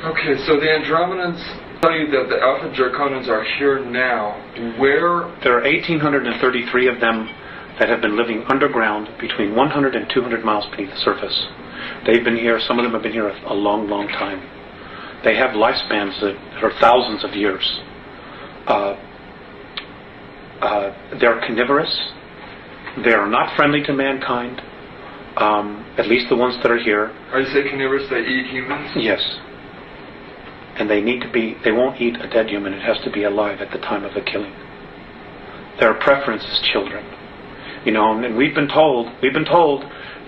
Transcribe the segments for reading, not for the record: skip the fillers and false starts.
Okay, so the Andromedans tell you that the Alpha Draconans are here now. Where? There are 1,833 of them that have been living underground between 100 and 200 miles beneath the surface. They've been here, some of them have been here a long, long time. They have lifespans that are thousands of years. They're carnivorous. They're not friendly to mankind, at least the ones that are here. Are you saying carnivorous, they eat humans? Yes. And they won't eat a dead human. It has to be alive at the time of the killing. Their preference is children. And we've been told, you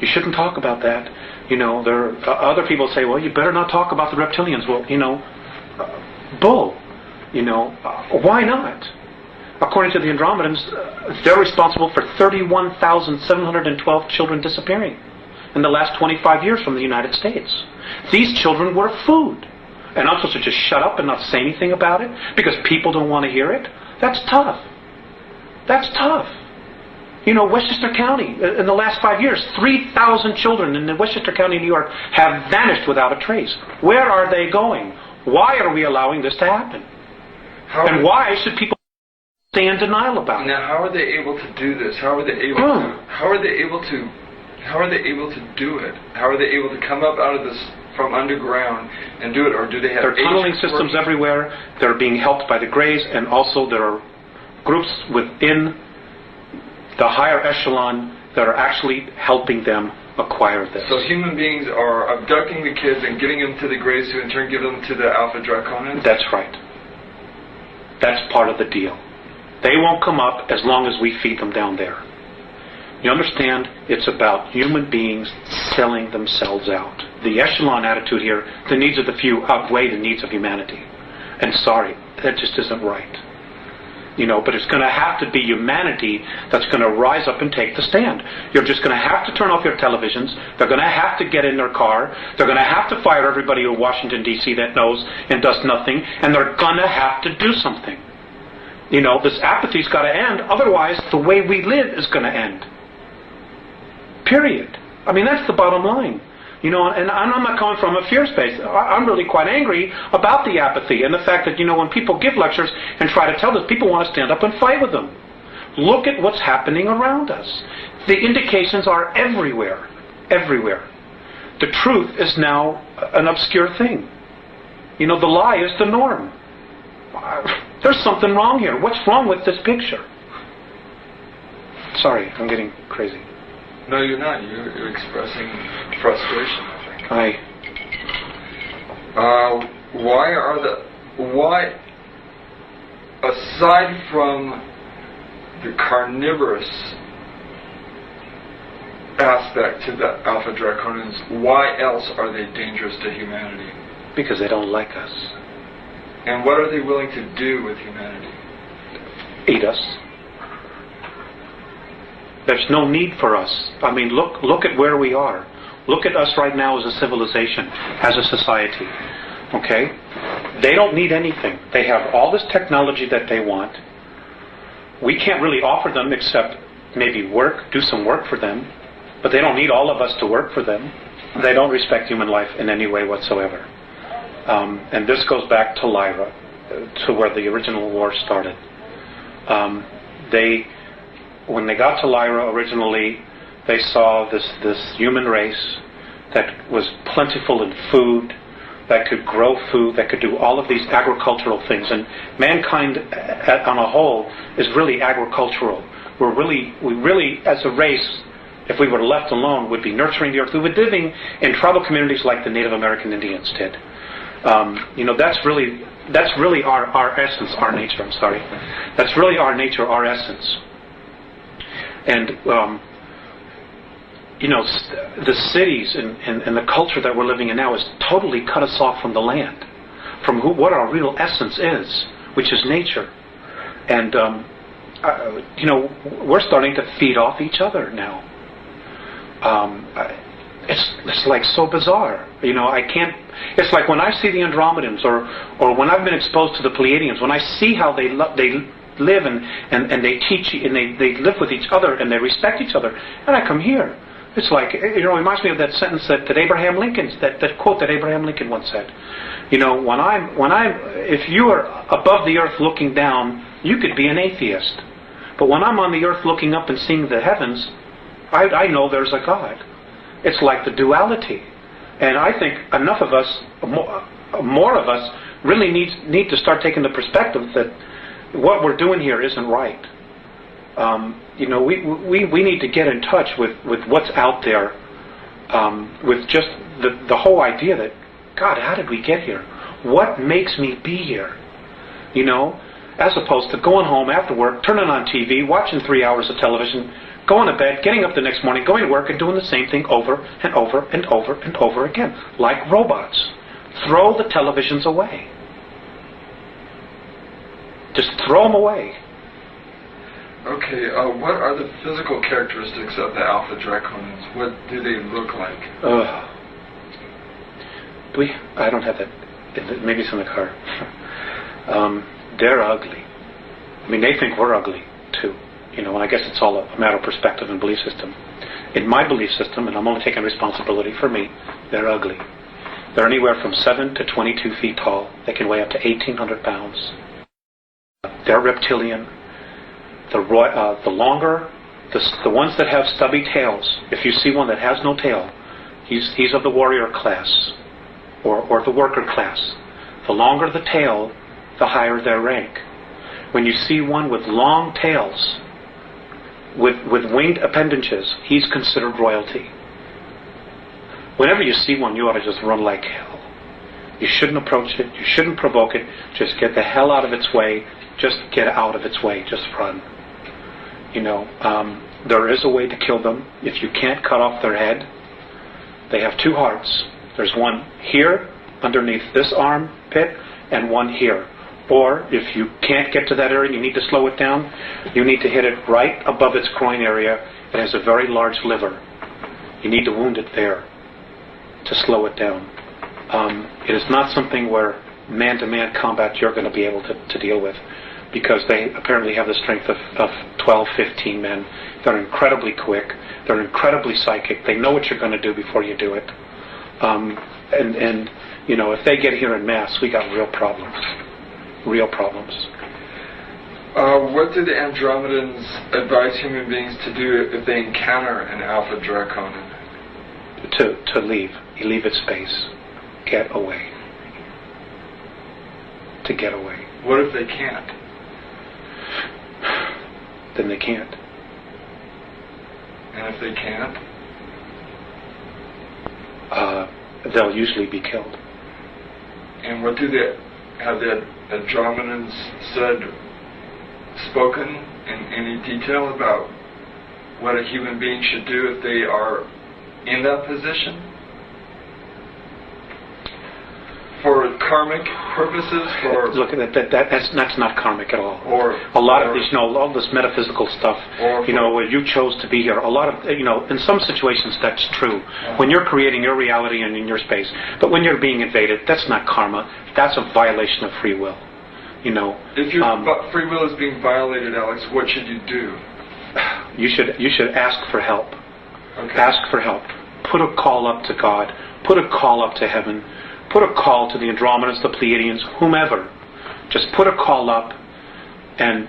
shouldn't talk about that. There are other people say, well, you better not talk about the reptilians. Well, bull. Why not? According to the Andromedans, they're responsible for 31,712 children disappearing in the last 25 years from the United States. These children were food. And I'm supposed to just shut up and not say anything about it because people don't want to hear it? That's tough. That's tough. Westchester County, in the last 5 years, 3,000 children in Westchester County, New York, have vanished without a trace. Where are they going? Why are we allowing this to happen? And why should people stay in denial about it? Now, how are they able to do this? How are they able to do it? How are they able to come up out of this from underground and do it? Or do they have... There are tunneling systems everywhere. They're being helped by the Greys, and also there are groups within the higher echelon that are actually helping them acquire this. So human beings are abducting the kids and giving them to the Greys, who in turn give them to the Alpha Draconans? That's right. That's part of the deal. They won't come up as long as we feed them down there. You understand? It's about human beings selling themselves out. The echelon attitude here, the needs of the few outweigh the needs of humanity. And sorry, that just isn't right. But it's going to have to be humanity that's going to rise up and take the stand. You're just going to have to turn off your televisions. They're going to have to get in their car. They're going to have to fire everybody in Washington, D.C. that knows and does nothing. And they're going to have to do something. This apathy's got to end. Otherwise, the way we live is going to end. Period. That's the bottom line. And I'm not coming from a fear space. I'm really quite angry about the apathy and the fact that, when people give lectures and try to tell this, people want to stand up and fight with them. Look at what's happening around us. The indications are everywhere. Everywhere. The truth is now an obscure thing. The lie is the norm. There's something wrong here. What's wrong with this picture? Sorry, I'm getting crazy. No, you're not. You're expressing frustration, I think. Why, aside from the carnivorous aspect to the Alpha Draconans, why else are they dangerous to humanity? Because they don't like us. And what are they willing to do with humanity? Eat us. There's no need for us. Look at where we are. Look at us right now as a civilization, as a society. Okay? They don't need anything. They have all this technology that they want. We can't really offer them except maybe do some work for them. But they don't need all of us to work for them. They don't respect human life in any way whatsoever. And this goes back to Lyra, to where the original war started. When they got to Lyra originally, they saw this human race that was plentiful in food, that could grow food, that could do all of these agricultural things. And mankind on a whole is really agricultural. We really, as a race, if we were left alone, would be nurturing the earth. We would be living in tribal communities like the Native American Indians did. That's really our essence, our nature. That's really our nature, our essence. And the cities and the culture that we're living in now has totally cut us off from the land, from what our real essence is, which is nature. And we're starting to feed off each other now. It's like so bizarre. I can't. It's like when I see the Andromedans, or when I've been exposed to the Pleiadians, when I see how they live and they teach and they live with each other and they respect each other, and I come here, It's like, it reminds me of that sentence that Abraham Lincoln, that quote that Abraham Lincoln once said. If you are above the earth looking down, you could be an atheist. But when I'm on the earth looking up and seeing the heavens, I know there's a God. It's like the duality. And I think enough of us, more of us, really need to start taking the perspective that what we're doing here isn't right. We need to get in touch with what's out there, with just the whole idea that, God, how did we get here? What makes me be here? As opposed to going home after work, turning on TV, watching 3 hours of television, going to bed, getting up the next morning, going to work, and doing the same thing over and over and over and over again, like robots. Throw the televisions away. Just throw them away. Okay, what are the physical characteristics of the Alpha Draconans? What do they look like? I don't have that. Maybe it's in the car. They're ugly. I mean, they think we're ugly, too. And I guess it's all a matter of perspective and belief system. In my belief system, and I'm only taking responsibility for me, they're ugly. They're anywhere from 7 to 22 feet tall. They can weigh up to 1,800 pounds. They're reptilian. The ones that have stubby tails, if you see one that has no tail, he's of the warrior class, or the worker class. The longer the tail, the higher their rank. When you see one with long tails, with winged appendages, he's considered royalty. Whenever you see one, you ought to just run like hell. You shouldn't approach it. You shouldn't provoke it. Just get the hell out of its way. Just get out of its way. Just run. There is a way to kill them. If you can't cut off their head, they have two hearts. There's one here, underneath this armpit, and one here. Or, if you can't get to that area and you need to slow it down, you need to hit it right above its groin area. It has a very large liver. You need to wound it there to slow it down. It is not something where man-to-man combat you're going to be able to deal with, because they apparently have the strength of 12, 15 men. They're incredibly quick. They're incredibly psychic. They know what you're going to do before you do it. If they get here en masse, we got real problems. Real problems. What do the Andromedans advise human beings to do if they encounter an Alpha Draconan? To leave. You leave its space. Get away. To get away. What if they can't? Then they can't. And if they can't? They'll usually be killed. And what do have the Andromedans spoken in any detail about what a human being should do if they are in that position? For karmic purposes? Look, that's not karmic at all. A lot of these, all this metaphysical stuff, where you chose to be here, a lot of, in some situations that's true. When you're creating your reality and in your space. But when you're being invaded, that's not karma. That's a violation of free will. If your free will is being violated, Alex, what should you do? You should ask for help. Okay. Ask for help. Put a call up to God. Put a call up to heaven. Put a call to the Andromedans, the Pleiadians, whomever. Just put a call up and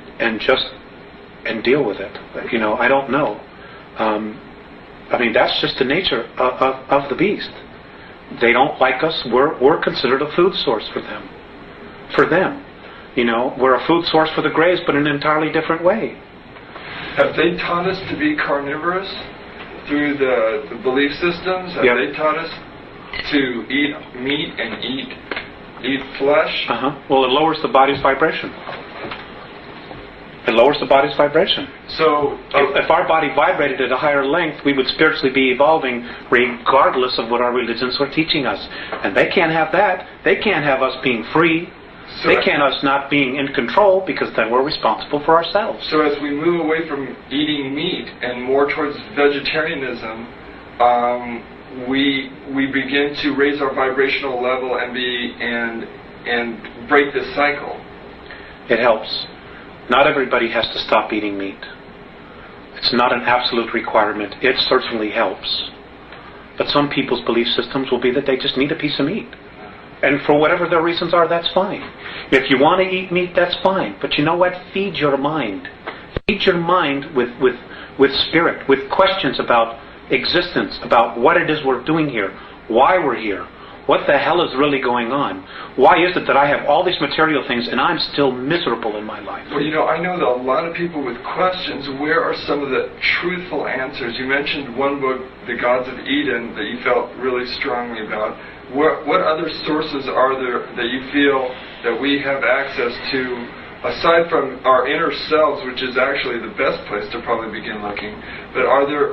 deal with it. I don't know. That's just the nature of the beast. They don't like us. We're considered a food source for them. For them. We're a food source for the Greys, but in an entirely different way. Have they taught us to be carnivorous through the belief systems? Have they taught us to eat meat and eat flesh? Well, it lowers the body's vibration. It lowers the body's vibration. So, if our body vibrated at a higher length, we would spiritually be evolving regardless of what our religions were teaching us. And they can't have that. They can't have us being free. They can't us not being in control, because then we're responsible for ourselves. So as we move away from eating meat and more towards vegetarianism, we begin to raise our vibrational level and break this cycle. It helps. Not everybody has to stop eating meat. It's not an absolute requirement. It certainly helps. But some people's belief systems will be that they just need a piece of meat. And for whatever their reasons are, that's fine. If you want to eat meat, that's fine. But you know what? Feed your mind. Feed your mind with spirit, with questions about existence, about what it is we're doing here, why we're here, what the hell is really going on? Why is it that I have all these material things and I'm still miserable in my life? Well, I know that a lot of people with questions, where are some of the truthful answers? You mentioned one book, The Gods of Eden, that you felt really strongly about. What other sources are there that you feel that we have access to, aside from our inner selves, which is actually the best place to probably begin looking? But are there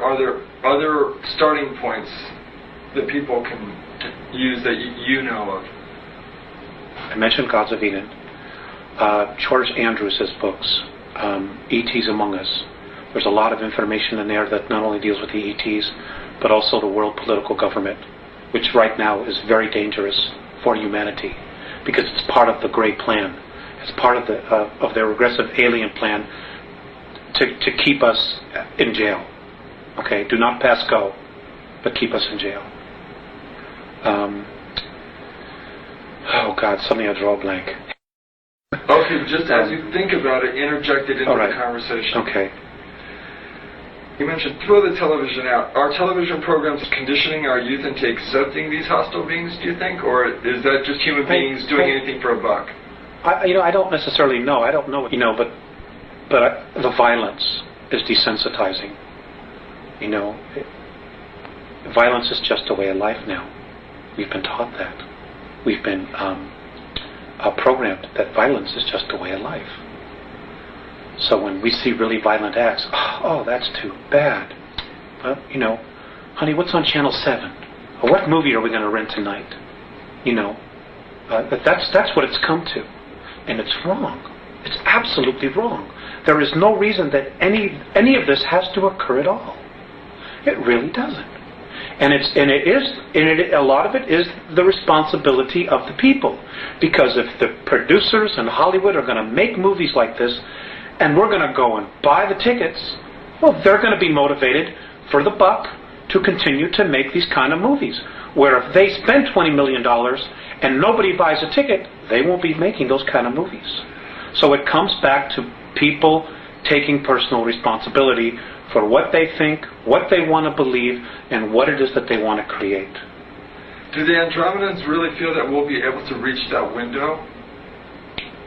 other starting points that people can use that you know of? I mentioned Gods of Eden. George Andrews' books, E.T.s Among Us. There's a lot of information in there that not only deals with the E.T.s, but also the world political government, which right now is very dangerous for humanity, because it's part of the Great Plan. It's part of their regressive alien plan to keep us in jail. Okay, do not pass go, but keep us in jail. Oh God, suddenly I draw a blank. Okay, just as you think about it, interject it into the conversation. Okay. You mentioned throw the television out. Are television programs conditioning our youth into accepting these hostile beings, do you think? Or is that just human beings doing anything for a buck? I don't necessarily know. I don't know. But the violence is desensitizing. Violence is just a way of life now. We've been taught that. We've been programmed that violence is just a way of life. So when we see really violent acts, oh, that's too bad. Well, honey, what's on Channel 7? Or what movie are we going to rent tonight? That's what it's come to. And it's wrong. It's absolutely wrong. There is no reason that any of this has to occur at all. It really doesn't. And a lot of it is the responsibility of the people. Because if the producers in Hollywood are going to make movies like this, and we're going to go and buy the tickets, well, they're going to be motivated for the buck to continue to make these kind of movies. Where if they spend $20 million and nobody buys a ticket, they won't be making those kind of movies. So it comes back to people taking personal responsibility for what they think, what they want to believe, and what it is that they want to create. Do the Andromedans really feel that we'll be able to reach that window?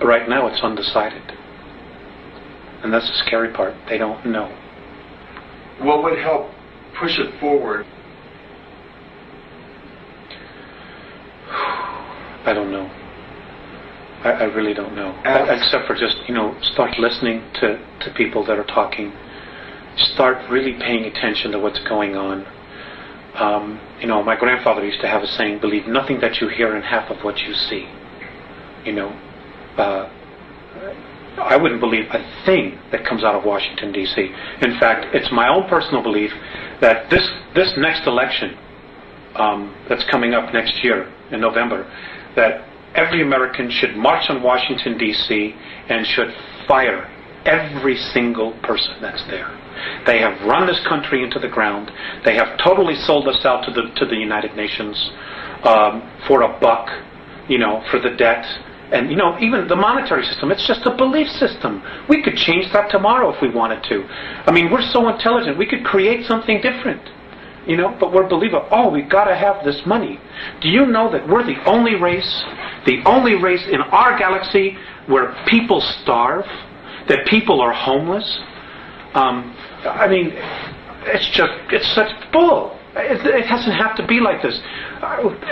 Right now it's undecided. And that's the scary part. They don't know. What would help push it forward? I don't know. I really don't know. Except for just, start listening to people that are talking. Start really paying attention to what's going on. My grandfather used to have a saying, believe nothing that you hear and half of what you see. I wouldn't believe a thing that comes out of Washington, D.C. In fact, it's my own personal belief that this next election that's coming up next year in November, that every American should march on Washington, D.C. and should fire every single person that's there. They have run this country into the ground. They have totally sold us out to the United Nations for a buck, for the debt. And, even the monetary system, it's just a belief system. We could change that tomorrow if we wanted to. I mean, we're so intelligent. We could create something different, but we're believing, we've got to have this money. Do you know that we're the only race in our galaxy where people starve, that people are homeless? It's such bull. It doesn't have to be like this.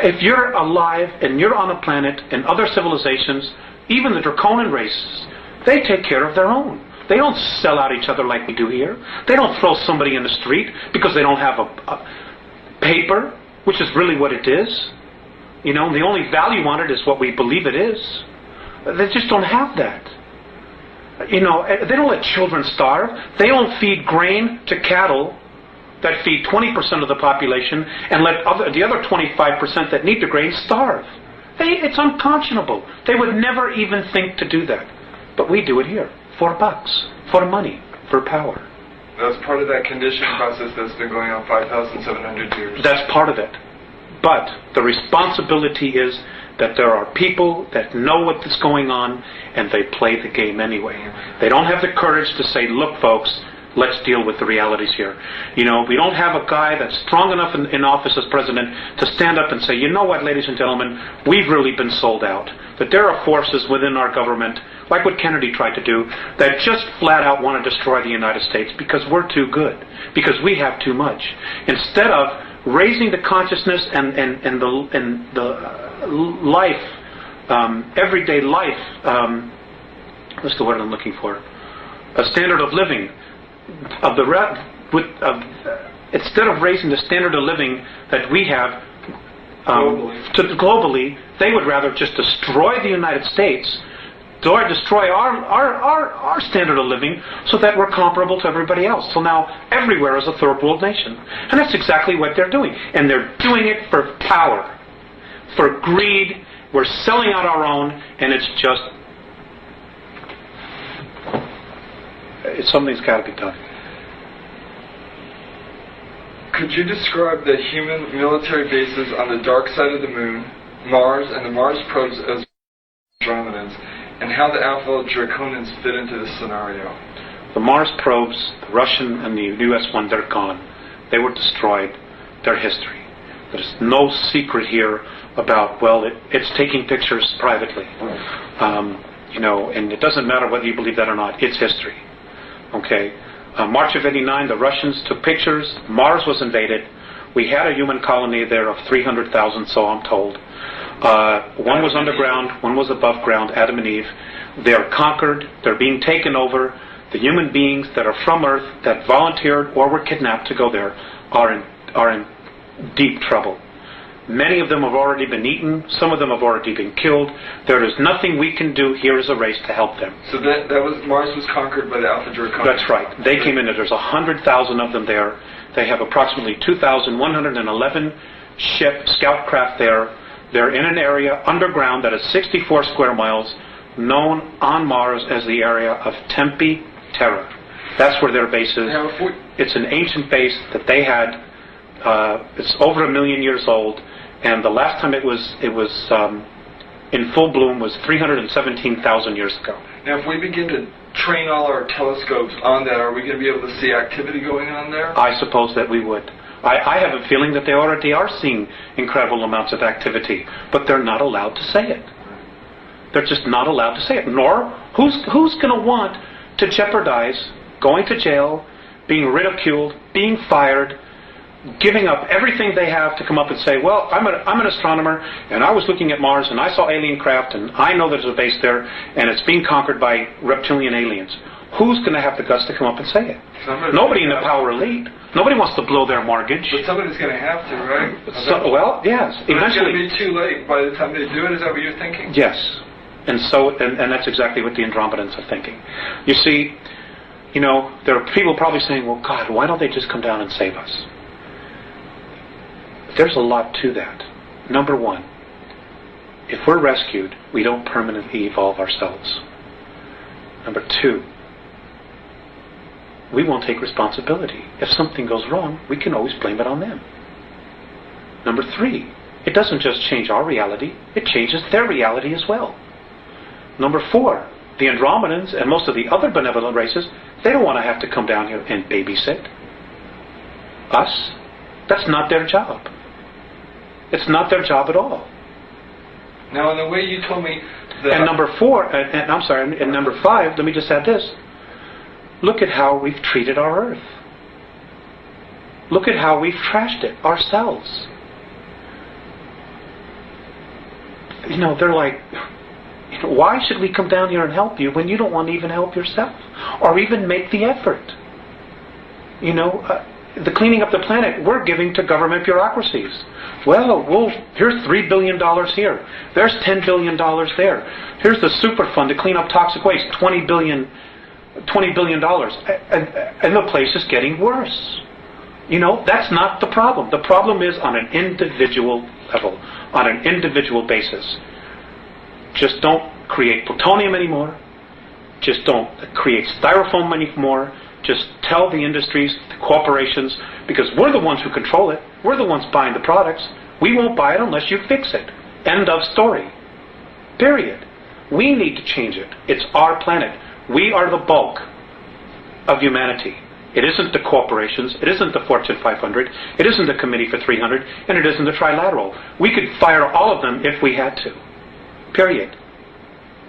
If you're alive and you're on a planet and other civilizations, even the draconian races, they take care of their own. They don't sell out each other like we do here. They don't throw somebody in the street because they don't have a paper, which is really what it is. The only value on it is what we believe it is. They just don't have that. They don't let children starve. They don't feed grain to cattle that feed 20% of the population and let the other 25% that need the grain starve. It's unconscionable. They would never even think to do that. But we do it here. For bucks. For money. For power. That's part of that conditioning process that's been going on 5,700 years. That's part of it. But the responsibility is that there are people that know what is going on, and they play the game anyway. They don't have the courage to say, look, folks, let's deal with the realities here. We don't have a guy that's strong enough in office as president to stand up and say, you know what, ladies and gentlemen, we've really been sold out. That there are forces within our government, like what Kennedy tried to do, that just flat out want to destroy the United States because we're too good, because we have too much. Instead of raising the consciousness and the life, everyday life, what's the word I'm looking for? A standard of living of instead of raising the standard of living that we have globally, they would rather just destroy the United States, destroy our standard of living, so that we're comparable to everybody else. So now everywhere is a third world nation, and that's exactly what they're doing. And they're doing it for power, for greed. We're selling out our own, and it's just something's got to be done. Could you describe the human military bases on the dark side of the moon, Mars, and the Mars probes as Andromedans, and how the Alpha Draconians fit into this scenario? The Mars probes, the Russian and the U.S. one, they're gone. They were destroyed. They're history. There's no secret here about, it's taking pictures privately. And it doesn't matter whether you believe that or not. It's history. Okay? March of '89, the Russians took pictures. Mars was invaded. We had a human colony there of 300,000, so I'm told. One was underground, one was above ground, Adam and Eve. They're conquered. They're being taken over. The human beings that are from Earth, that volunteered or were kidnapped to go there, are in deep trouble. Many of them have already been eaten. Some of them have already been killed. There is nothing we can do here as a race to help them. So Mars was conquered by the Alpha Draconians. That's right. They came in. There's 100,000 of them there. They have approximately 2,111 scout craft there. They're in an area underground that is 64 square miles, known on Mars as the area of Tempe Terra. That's where their base is. It's an ancient base that they had. It's over 1 million years old, and the last time it was in full bloom was 317,000 years ago. Now, if we begin to train all our telescopes on that, are we going to be able to see activity going on there? I suppose that we would. I have a feeling that they already are seeing incredible amounts of activity, but they're not allowed to say it. They're just not allowed to say it. Nor, who's going to want to jeopardize going to jail, being ridiculed, being fired, giving up everything they have to come up and say, well, I'm an astronomer, and I was looking at Mars, and I saw alien craft, and I know there's a base there, and it's being conquered by reptilian aliens. Who's going to have the guts to come up and say it? Nobody in the power elite. Nobody wants to blow their mortgage. But somebody's going to have to, right? Yes. But eventually, it's going to be too late by the time they do it. Is that what you're thinking? Yes. And that's exactly what the Andromedans are thinking. You see, there are people probably saying, well, God, why don't they just come down and save us? There's a lot to that. Number one, if we're rescued, we don't permanently evolve ourselves. Number two, we won't take responsibility. If something goes wrong, we can always blame it on them. Number three, it doesn't just change our reality, it changes their reality as well. Number four, the Andromedans and most of the other benevolent races, they don't want to have to come down here and babysit us. That's not their job. It's not their job at all. Now, in the way you told me that... And number five, let me just add this. Look at how we've treated our Earth. Look at how we've trashed it ourselves. They're like, why should we come down here and help you when you don't want to even help yourself? Or even make the effort? The cleaning up the planet, we're giving to government bureaucracies. Here's $3 billion here. There's $10 billion there. Here's the Superfund to clean up toxic waste, $20 billion. And the place is getting worse. That's not the problem. The problem is on an individual level, on an individual basis. Just don't create plutonium anymore. Just don't create styrofoam anymore. Just tell the industries, the corporations, because we're the ones who control it. We're the ones buying the products. We won't buy it unless you fix it. End of story. Period. We need to change it. It's our planet. We are the bulk of humanity. It isn't the corporations. It isn't the Fortune 500. It isn't the Committee for 300. And it isn't the Trilateral. We could fire all of them if we had to. Period.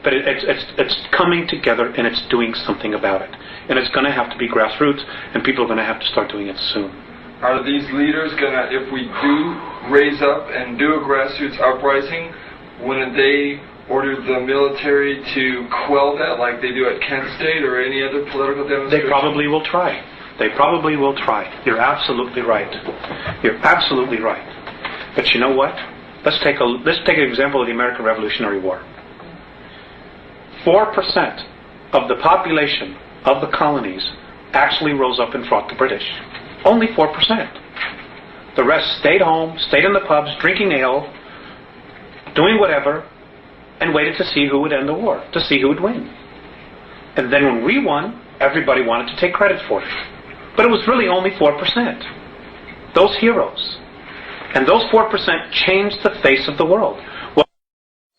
But it's coming together and it's doing something about it. And it's going to have to be grassroots, and people are going to have to start doing it soon. Are these leaders going to, if we do raise up and do a grassroots uprising, wouldn't they order the military to quell that like they do at Kent State or any other political demonstration? They probably will try. They probably will try. You're absolutely right. You're absolutely right. But you know what? Let's take an example of the American Revolutionary War. 4% of the population of the colonies actually rose up and fought the British. Only 4%. The rest stayed home, stayed in the pubs, drinking ale, doing whatever, and waited to see who would end the war, to see who would win. And then when we won, everybody wanted to take credit for it. But it was really only 4%. Those heroes. And those 4% changed the face of the world. Well,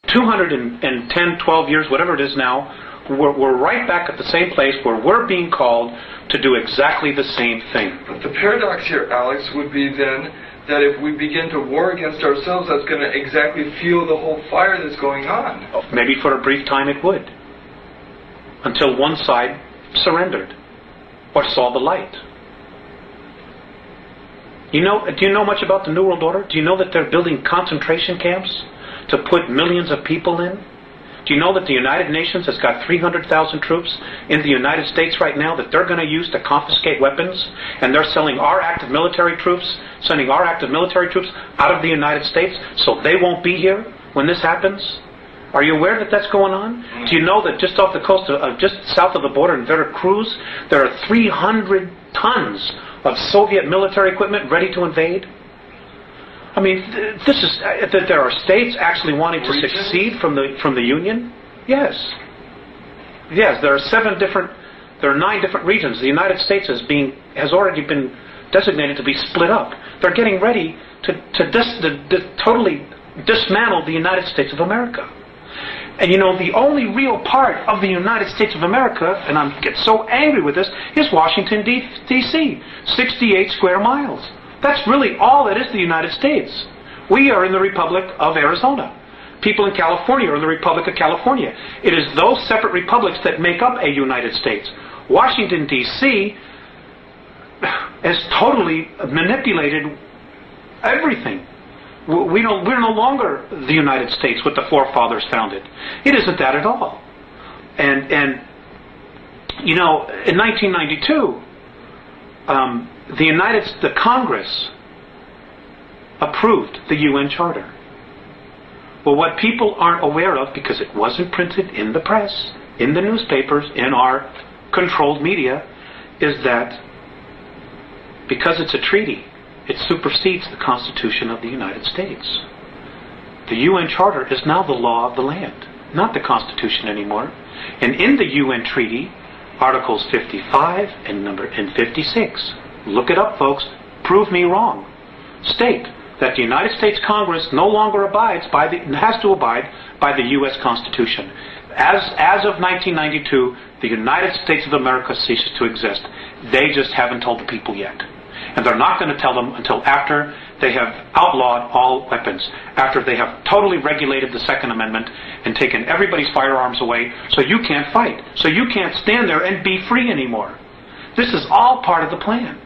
210, 12 years, whatever it is now, we're right back at the same place where we're being called to do exactly the same thing. But the paradox here, Alex, would be then that if we begin to war against ourselves, that's going to exactly fuel the whole fire that's going on. Maybe for a brief time it would. Until one side surrendered or saw the light. Do you know much about the New World Order? Do you know that they're building concentration camps to put millions of people in? Do you know that the United Nations has got 300,000 troops in the United States right now that they're going to use to confiscate weapons? And they're sending our active military troops out of the United States so they won't be here when this happens? Are you aware that that's going on? Do you know that just off the coast of just south of the border in Veracruz, there are 300 tons of Soviet military equipment ready to invade? I mean, this is that there are states actually wanting to secede from the Union. Yes, there are 9 different regions. The United States has already been designated to be split up. They're getting ready to totally dismantle the United States of America. And the only real part of the United States of America, and I get so angry with this, is Washington, D.C., 68 square miles. That's really all that is the United States. We are in the Republic of Arizona. People in California are in the Republic of California. It is those separate republics that make up a United States. Washington, D.C. has totally manipulated everything. We're no longer the United States, what the forefathers founded. It isn't that at all. And in 1992, the Congress approved the UN Charter. Well, what people aren't aware of, because it wasn't printed in the press, in the newspapers, in our controlled media, is that because it's a treaty, it supersedes the Constitution of the United States. The UN Charter is now the law of the land, not the Constitution anymore. And in the UN Treaty, Articles 55 and 56, look it up, folks, prove me wrong, state that the United States Congress no longer has to abide by the U.S. Constitution. As of 1992, the United States of America ceases to exist. They just haven't told the people yet. And they're not going to tell them until after they have outlawed all weapons, after they have totally regulated the Second Amendment and taken everybody's firearms away, so you can't fight, so you can't stand there and be free anymore. This is all part of the plan.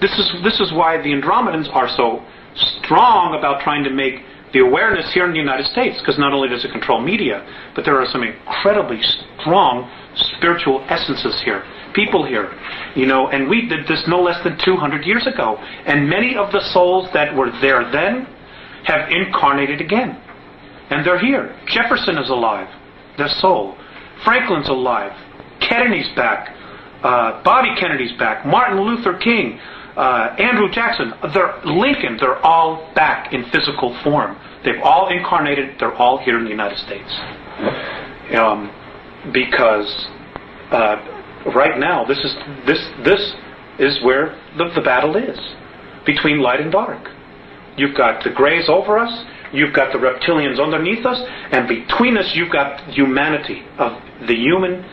This is why the Andromedans are so strong about trying to make the awareness here in the United States, because not only does it control media, but there are some incredibly strong spiritual essences here, people here, and we did this no less than 200 years ago, and many of the souls that were there then have incarnated again, and they're here. Jefferson is alive, their soul. Franklin's alive. Kennedy's back. Bobby Kennedy's back. Martin Luther King. Andrew Jackson, Lincoln, they're all back in physical form. They've all incarnated, they're all here in the United States. Because right now, this is where the battle is, between light and dark. You've got the Greys over us, you've got the Reptilians underneath us, and between us you've got humanity, of the human.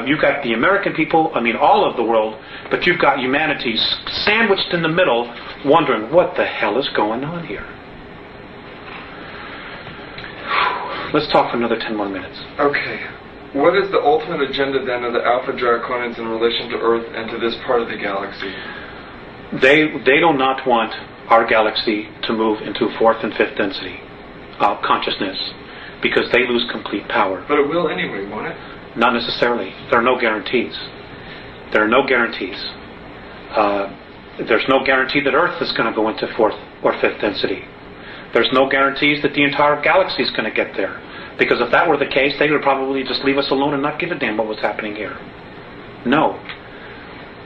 You've got the American people, all of the world, but you've got humanity sandwiched in the middle, wondering what the hell is going on here. Let's talk for another 10 more minutes. Okay. What is the ultimate agenda then of the Alpha Draconians in relation to Earth and to this part of the galaxy? They do not want our galaxy to move into fourth and fifth density consciousness, because they lose complete power. But it will anyway, won't it? Not necessarily. There are no guarantees. There are no guarantees. There's no guarantee that Earth is going to go into fourth or fifth density. There's no guarantees that the entire galaxy is going to get there. Because if that were the case, they would probably just leave us alone and not give a damn what was happening here. No.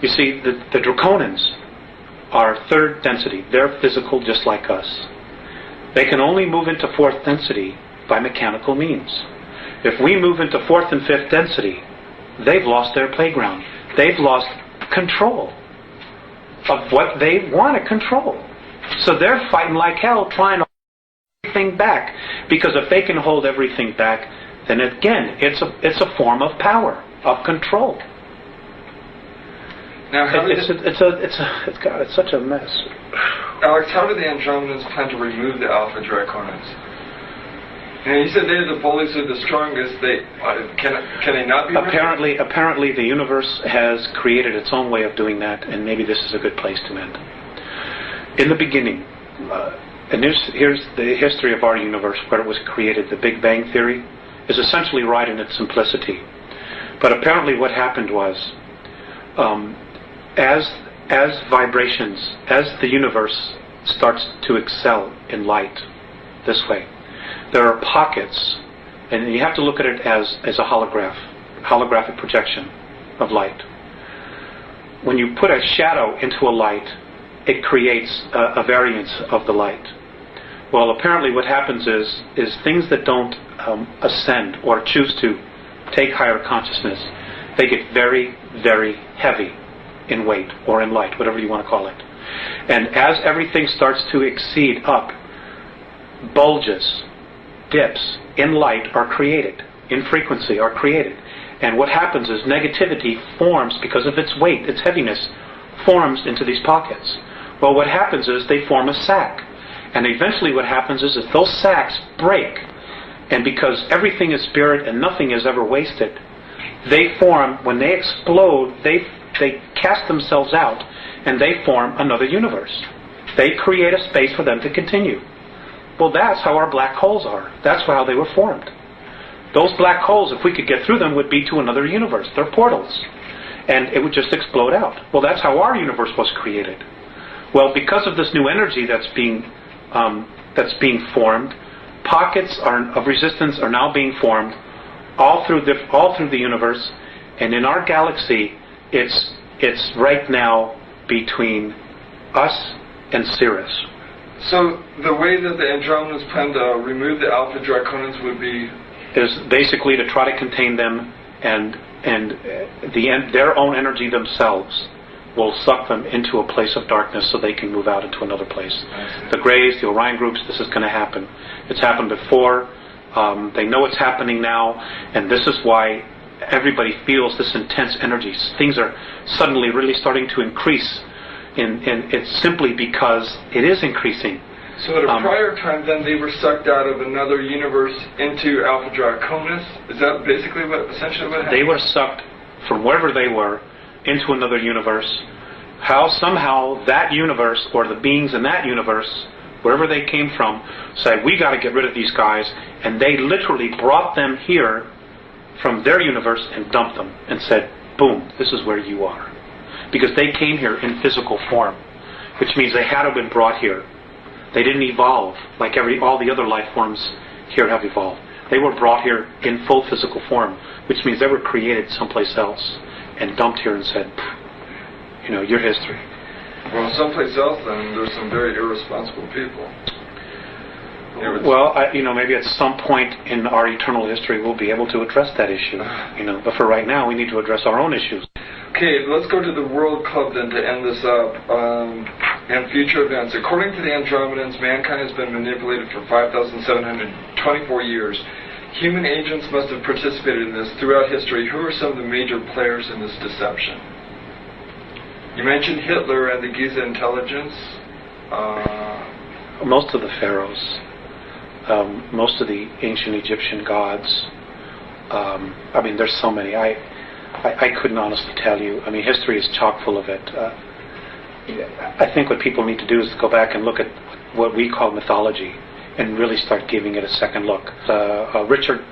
You see, the Draconians are third density. They're physical just like us. They can only move into fourth density by mechanical means. If we move into fourth and fifth density, they've lost their playground. They've lost control of what they want to control. So they're fighting like hell, trying to hold everything back. Because if they can hold everything back, then again, it's a form of power, of control. Now, it's such a mess. Alex, how do the Andromedans plan to remove the Alpha Draconians? You said they're the bullies are the strongest. Can they not be? Apparently, the universe has created its own way of doing that, and maybe this is a good place to end. In the beginning, and here's the history of our universe, where it was created. The Big Bang Theory is essentially right in its simplicity. But apparently, what happened was, as vibrations, as the universe starts to excel in light, this way. There are pockets, and you have to look at it as a holographic projection of light. When you put a shadow into a light, it creates a variance of the light. Well, apparently what happens is things that don't ascend or choose to take higher consciousness, they get very, very heavy in weight or in light, whatever you want to call it. And as everything starts to exceed up, bulges, dips in light are created, in frequency are created. And what happens is negativity forms, because of its weight, its heaviness, forms into these pockets. Well, what happens is they form a sac. And eventually what happens is that those sacs break. And because everything is spirit and nothing is ever wasted, they form, when they explode, they cast themselves out and they form another universe. They create a space for them to continue. Well, that's how our black holes are. That's how they were formed. Those black holes, if we could get through them, would be to another universe. They're portals. And it would just explode out. Well, that's how our universe was created. Well, because of this new energy that's being formed, pockets of resistance are now being formed all through the universe. And in our galaxy, it's right now between us and Sirius. So the way that the Andromedans plan to remove the Alpha Draconians would be? Is basically to try to contain them, and their own energy themselves will suck them into a place of darkness so they can move out into another place. The Greys, the Orion groups, this is going to happen. It's happened before. They know it's happening now, and this is why everybody feels this intense energy. Things are suddenly really starting to increase. And it's simply because it is increasing. So at a prior time, then, they were sucked out of another universe into Alpha Draconis? Is that basically essentially what happened? They were sucked from wherever they were into another universe. How somehow that universe, or the beings in that universe, wherever they came from, said, we got to get rid of these guys. And they literally brought them here from their universe and dumped them and said, boom, this is where you are. Because they came here in physical form, which means they had to have been brought here. They didn't evolve like all the other life forms here have evolved. They were brought here in full physical form, which means they were created someplace else and dumped here and said, your history. Well, someplace else then, there's some very irresponsible people. Well, maybe at some point in our eternal history we'll be able to address that issue. But for right now, we need to address our own issues. Okay, let's go to the World Club then to end this up. And future events. According to the Andromedans, mankind has been manipulated for 5,724 years. Human agents must have participated in this throughout history. Who are some of the major players in this deception? You mentioned Hitler and the Giza intelligence. Most of the pharaohs, most of the ancient Egyptian gods. I mean, there's so many. I couldn't honestly tell you. I mean, history is chock full of it. I think what people need to do is go back and look at what we call mythology and really start giving it a second look. Richard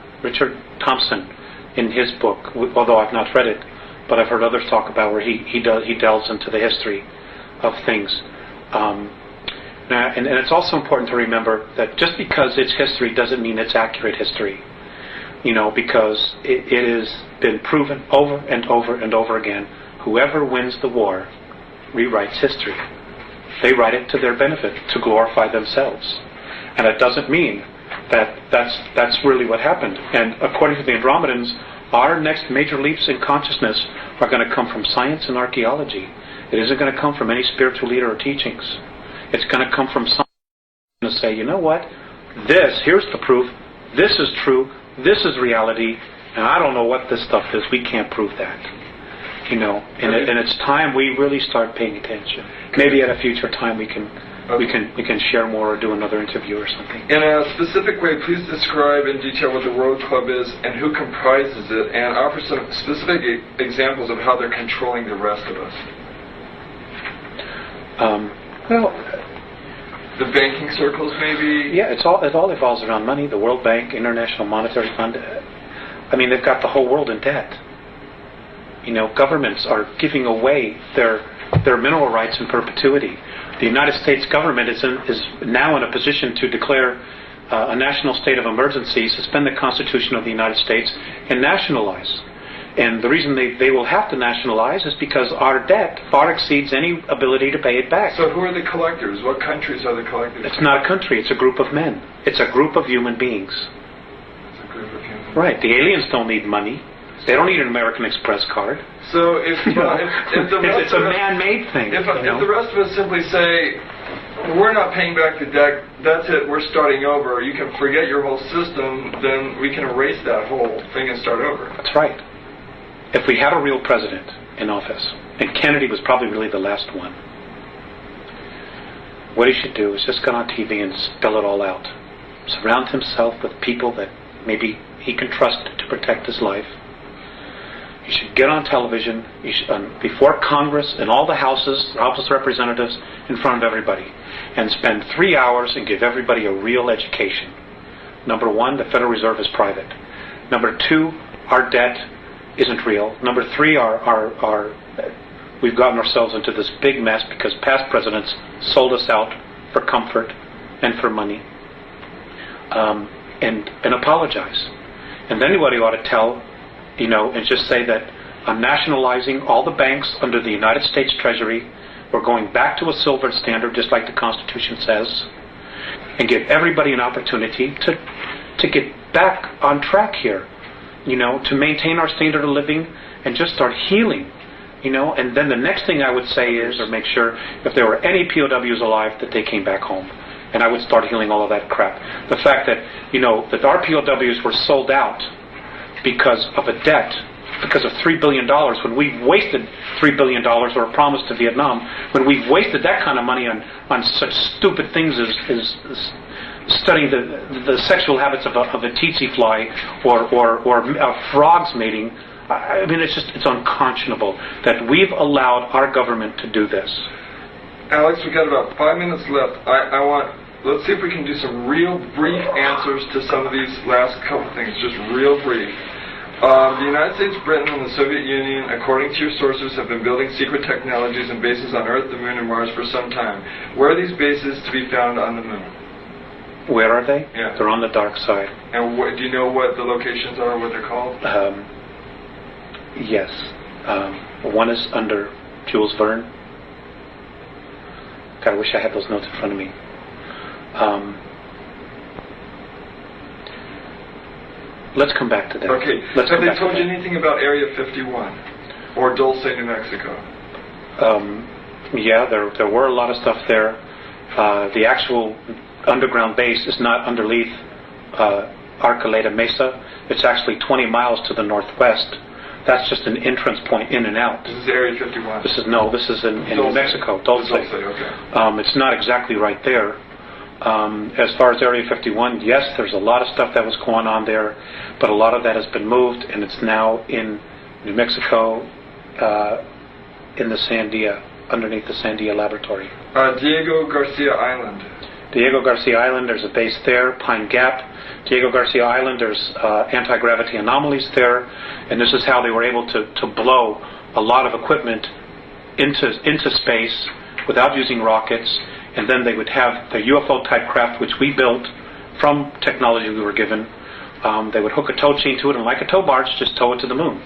Thompson, in his book, although I've not read it, but I've heard others talk about where he delves into the history of things. And it's also important to remember that just because it's history doesn't mean it's accurate history. Because it has been proven over and over and over again, whoever wins the war rewrites history. They write it to their benefit, to glorify themselves. And it doesn't mean that that's really what happened. And according to the Andromedans, our next major leaps in consciousness are going to come from science and archaeology. It isn't going to come from any spiritual leader or teachings. It's going to come from someone to say, you know what? Here's the proof. This is true. This is reality. And I don't know what this stuff is. We can't prove that. And it's time we really start paying attention. Maybe at a future time we can share more or do another interview or something. In a specific way, please describe in detail what the World Club is and who comprises it, and offer some specific examples of how they're controlling the rest of us. The banking circles, maybe? Yeah, it all evolves around money. The World Bank, International Monetary Fund. I mean, they've got the whole world in debt. Governments are giving away their mineral rights in perpetuity. The United States government is now in a position to declare a national state of emergency, suspend the Constitution of the United States, and nationalize. And the reason they will have to nationalize is because our debt far exceeds any ability to pay it back. So who are the collectors? What countries are the collectors? It's not a country, it's a group of men. It's a group of human beings. It's a group of human beings. Right. The aliens don't need money. They don't need an American Express card. So if the rest it's a man-made thing. If the rest of us simply say, we're not paying back the debt, that's it, we're starting over, you can forget your whole system, then we can erase that whole thing and start over. That's right. If we had a real president in office, and Kennedy was probably really the last one, what he should do is just go on TV and spell it all out. Surround himself with people that maybe he can trust to protect his life. You should get on television before Congress and all the houses, House of Representatives, in front of everybody, and spend 3 hours and give everybody a real education. Number one, the Federal Reserve is private. Number two, our debt isn't real. Number three, we've gotten ourselves into this big mess because past presidents sold us out for comfort and for money, and apologize. And then what he ought to tell, and just say that I'm nationalizing all the banks under the United States Treasury. We're going back to a silver standard, just like the Constitution says, and give everybody an opportunity to get back on track here, to maintain our standard of living and just start healing, And then the next thing I would say is, or make sure, if there were any POWs alive, that they came back home. And I would start healing all of that crap. The fact that, that our POWs were sold out because of a debt, because of $3 billion, when we've wasted $3 billion, or a promise to Vietnam, when we've wasted that kind of money on such stupid things as studying the sexual habits of a tsetse fly or frogs mating. I mean, it's unconscionable that we've allowed our government to do this. Alex, we've got about 5 minutes left. Let's see if we can do some real brief answers to some of these last couple things, just real brief. The United States, Britain, and the Soviet Union, according to your sources, have been building secret technologies and bases on Earth, the Moon, and Mars for some time. Where are these bases to be found on the Moon? Where are they? Yeah. They're on the dark side. And do you know what the locations are, what they're called? Yes. One is under Jules Verne. God, I wish I had those notes in front of me. Let's come back to that. Okay. Have they told you anything about Area 51? or Dulce, New Mexico? Yeah, there were a lot of stuff there. The actual underground base is not underneath Arcoleta Mesa. It's actually 20 miles to the northwest. That's just an entrance point in and out. This is Area 51. This is in New Mexico, Dulce. Okay. It's not exactly right there. As far as Area 51, yes, there's a lot of stuff that was going on there, but a lot of that has been moved, and it's now in New Mexico, in the Sandia, underneath the Sandia Laboratory. Diego Garcia Island. Diego Garcia Island, there's a base there. Pine Gap. Diego Garcia Island, there's anti-gravity anomalies there, and this is how they were able to blow a lot of equipment into space without using rockets, and then they would have the UFO-type craft, which we built from technology we were given. They would hook a tow chain to it, and like a tow barge, just tow it to the moon.